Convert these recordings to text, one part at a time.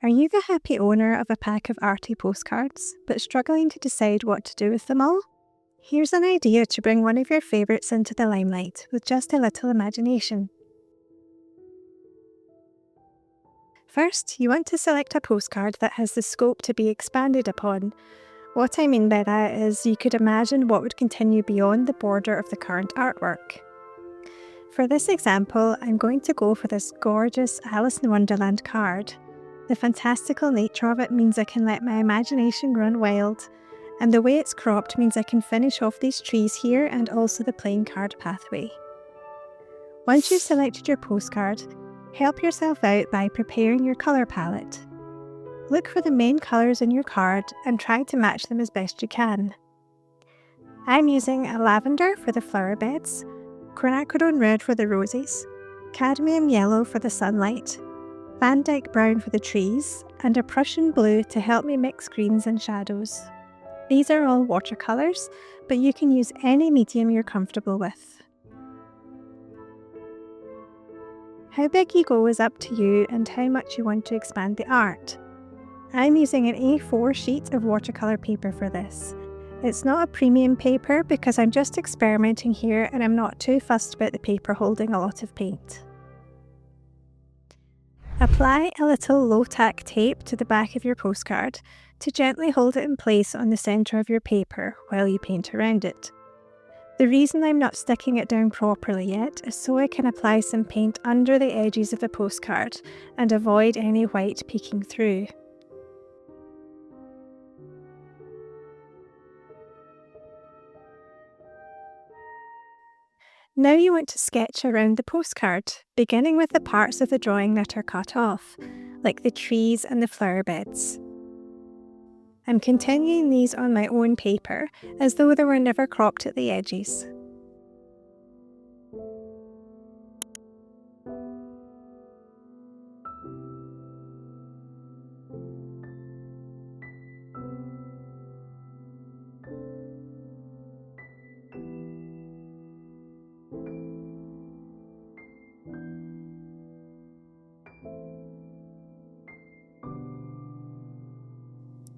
Are you the happy owner of a pack of arty postcards, but struggling to decide what to do with them all? Here's an idea to bring one of your favourites into the limelight with just a little imagination. First, you want to select a postcard that has the scope to be expanded upon. What I mean by that is you could imagine what would continue beyond the border of the current artwork. For this example, I'm going to go for this gorgeous Alice in Wonderland card. The fantastical nature of it means I can let my imagination run wild, and the way it's cropped means I can finish off these trees here and also the playing card pathway. Once you've selected your postcard, help yourself out by preparing your colour palette. Look for the main colours in your card and try to match them as best you can. I'm using a lavender for the flower beds, quinacridone red for the roses, cadmium yellow for the sunlight, Van Dyke brown for the trees, and a Prussian blue to help me mix greens and shadows. These are all watercolours, but you can use any medium you're comfortable with. How big you go is up to you and how much you want to expand the art. I'm using an A4 sheet of watercolour paper for this. It's not a premium paper because I'm just experimenting here and I'm not too fussed about the paper holding a lot of paint. Apply a little low-tack tape to the back of your postcard to gently hold it in place on the centre of your paper while you paint around it. The reason I'm not sticking it down properly yet is so I can apply some paint under the edges of the postcard and avoid any white peeking through. Now you want to sketch around the postcard, beginning with the parts of the drawing that are cut off, like the trees and the flower beds. I'm continuing these on my own paper, as though they were never cropped at the edges.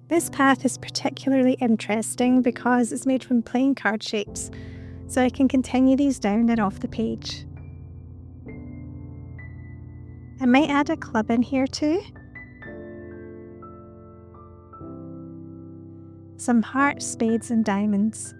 This path is particularly interesting because it's made from playing card shapes, so I can continue these down and off the page. I might add a club in here too. Some hearts, spades and diamonds.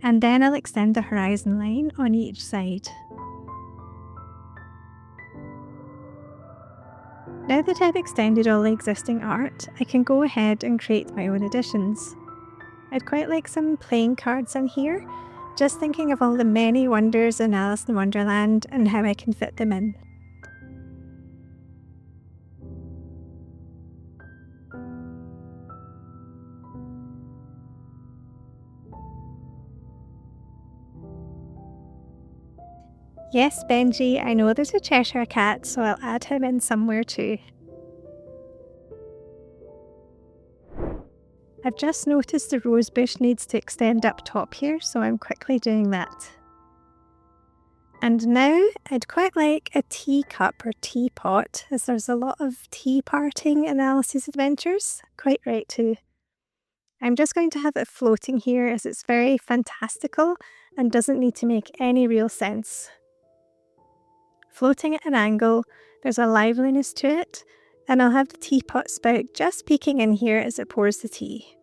And then I'll extend the horizon line on each side. Now that I've extended all the existing art, I can go ahead and create my own additions. I'd quite like some playing cards in here, just thinking of all the many wonders in Alice in Wonderland and how I can fit them in. Yes, Benji, I know there's a Cheshire Cat, so I'll add him in somewhere too. I've just noticed the rose bush needs to extend up top here, so I'm quickly doing that. And now I'd quite like a teacup or teapot, as there's a lot of tea parting in Alice's adventures. Quite right too. I'm just going to have it floating here as it's very fantastical and doesn't need to make any real sense. Floating at an angle, there's a liveliness to it, and I'll have the teapot spout just peeking in here as it pours the tea.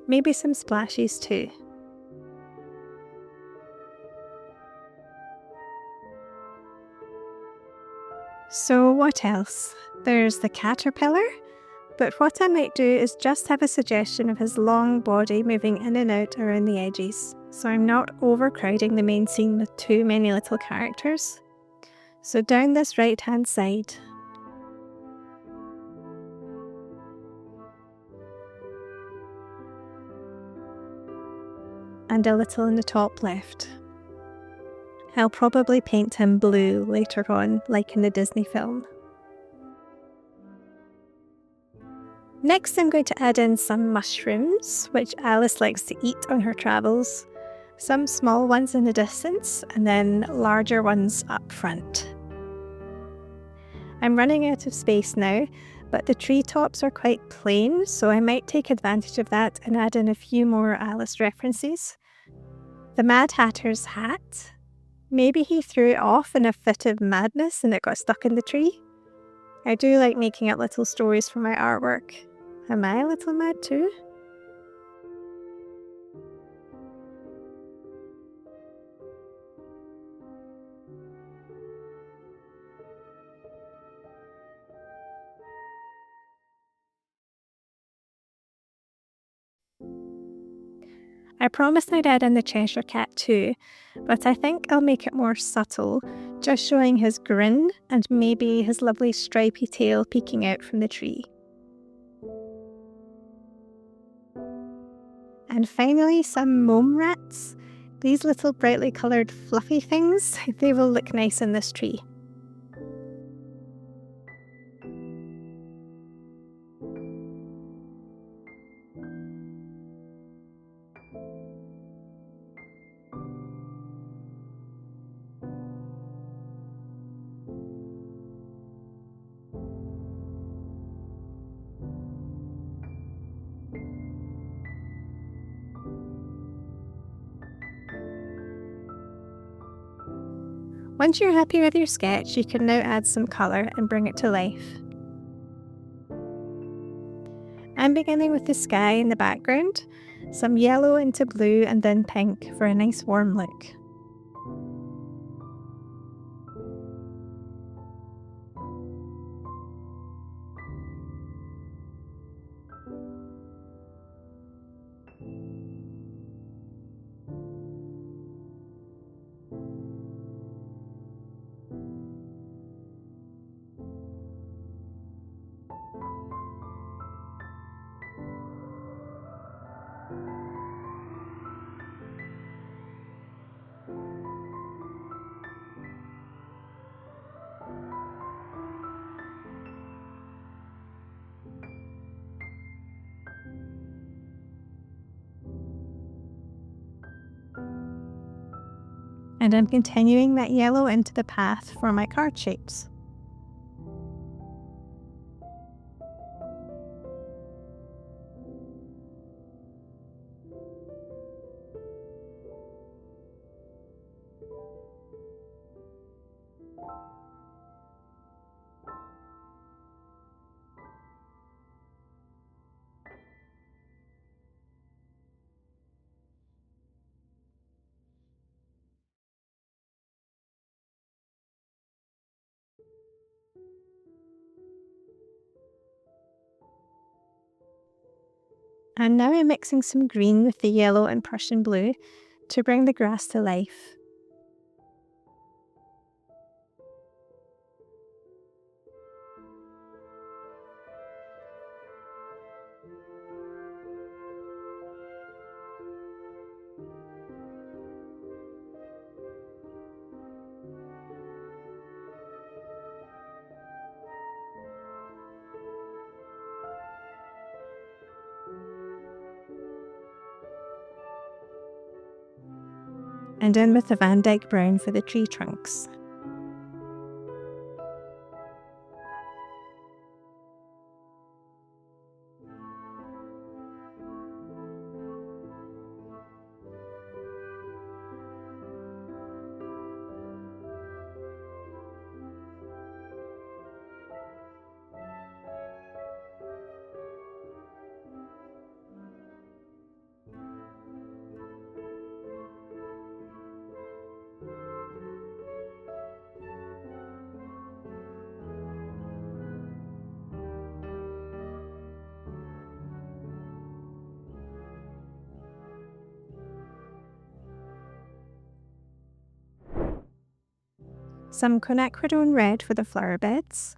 Maybe some splashes too. So what else? There's the caterpillar, But what I might do is just have a suggestion of his long body moving in and out around the edges, so I'm not overcrowding the main scene with too many little characters. So down this right-hand side, and a little in the top left. I'll probably paint him blue later on, like in the Disney film. Next, I'm going to add in some mushrooms, which Alice likes to eat on her travels. Some small ones in the distance, and then larger ones up front. I'm running out of space now, but the treetops are quite plain, so I might take advantage of that and add in a few more Alice references. The Mad Hatter's hat. Maybe he threw it off in a fit of madness and it got stuck in the tree. I do like making up little stories for my artwork. Am I a little mad too? I promised I'd add in the Cheshire Cat too, but I think I'll make it more subtle, just showing his grin and maybe his lovely stripy tail peeking out from the tree. And finally, some mome rats. These little brightly coloured fluffy things, they will look nice in this tree. Once you're happy with your sketch, you can now add some colour and bring it to life. I'm beginning with the sky in the background, some yellow into blue and then pink for a nice warm look. And I'm continuing that yellow into the path for my card shapes. And now I'm mixing some green with the yellow and Prussian blue to bring the grass to life. And in with the Van Dyke brown for the tree trunks. some quinacridone red for the flower beds,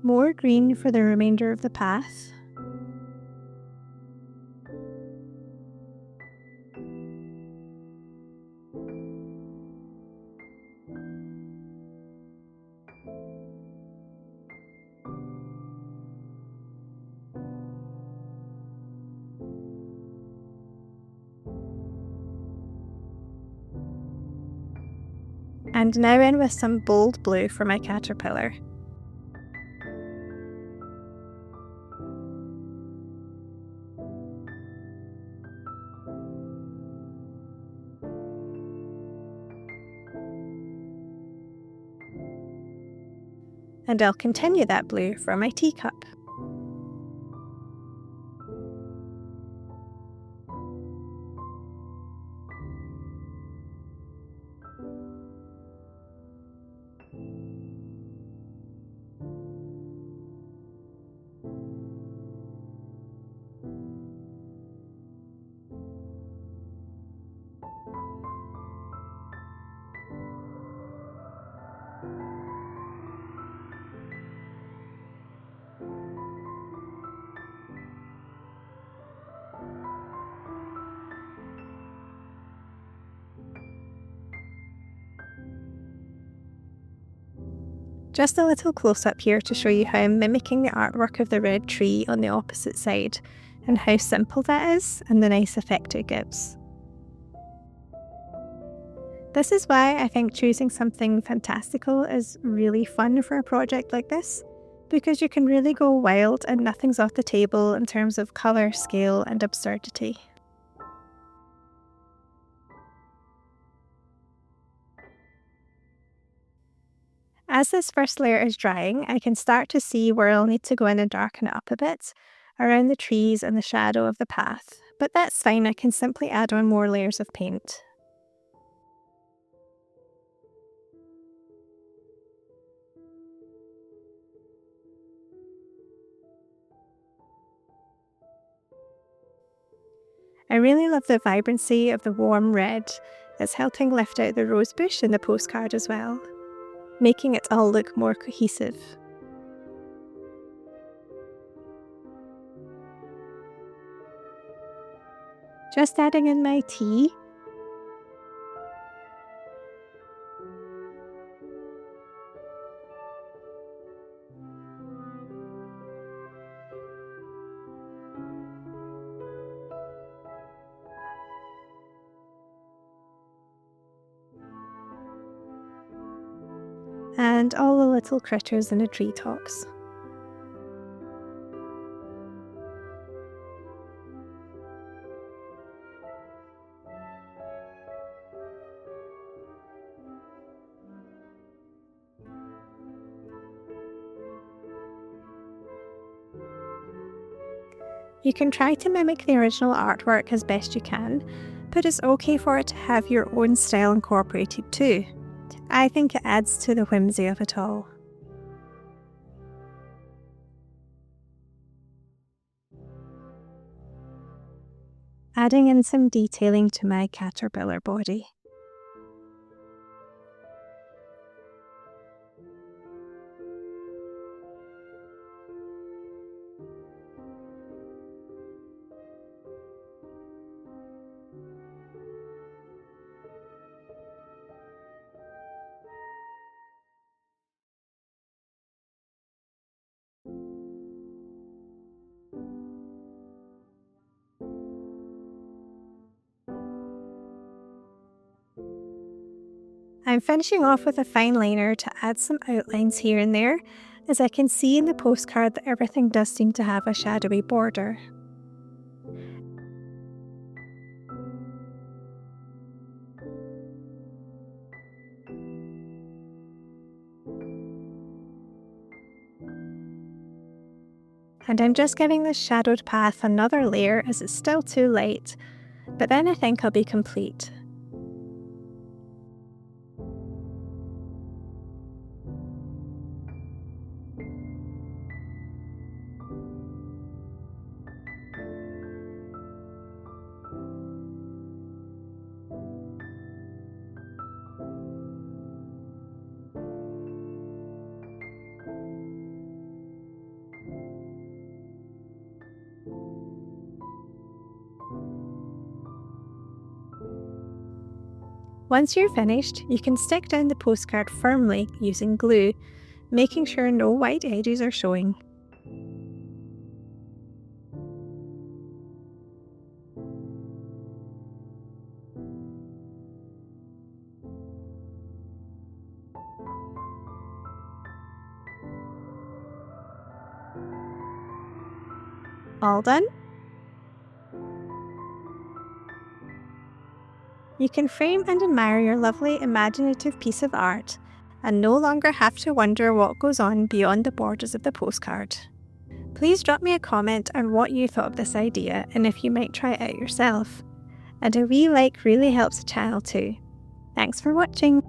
more green for the remainder of the path, and now in with some bold blue for my caterpillar. And I'll continue that blue for my teacup. Just a little close-up here to show you how I'm mimicking the artwork of the red tree on the opposite side, and how simple that is and the nice effect it gives. This is why I think choosing something fantastical is really fun for a project like this, because you can really go wild and nothing's off the table in terms of colour, scale and absurdity. As this first layer is drying, I can start to see where I'll need to go in and darken it up a bit, around the trees and the shadow of the path, but that's fine, I can simply add on more layers of paint. I really love the vibrancy of the warm red. It's helping lift out the rosebush in the postcard as well, making it all look more cohesive. Just adding in my tea. And all the little critters in the treetops. You can try to mimic the original artwork as best you can, but it's okay for it to have your own style incorporated too. I think it adds to the whimsy of it all. Adding in some detailing to my caterpillar body. I'm finishing off with a fine liner to add some outlines here and there, as I can see in the postcard that everything does seem to have a shadowy border. And I'm just giving this shadowed path another layer as it's still too light, but then I think I'll be complete. Once you're finished, you can stick down the postcard firmly using glue, making sure no white edges are showing. All done? You can frame and admire your lovely imaginative piece of art and no longer have to wonder what goes on beyond the borders of the postcard. Please drop me a comment on what you thought of this idea and if you might try it out yourself. And a wee like really helps the channel too. Thanks for watching!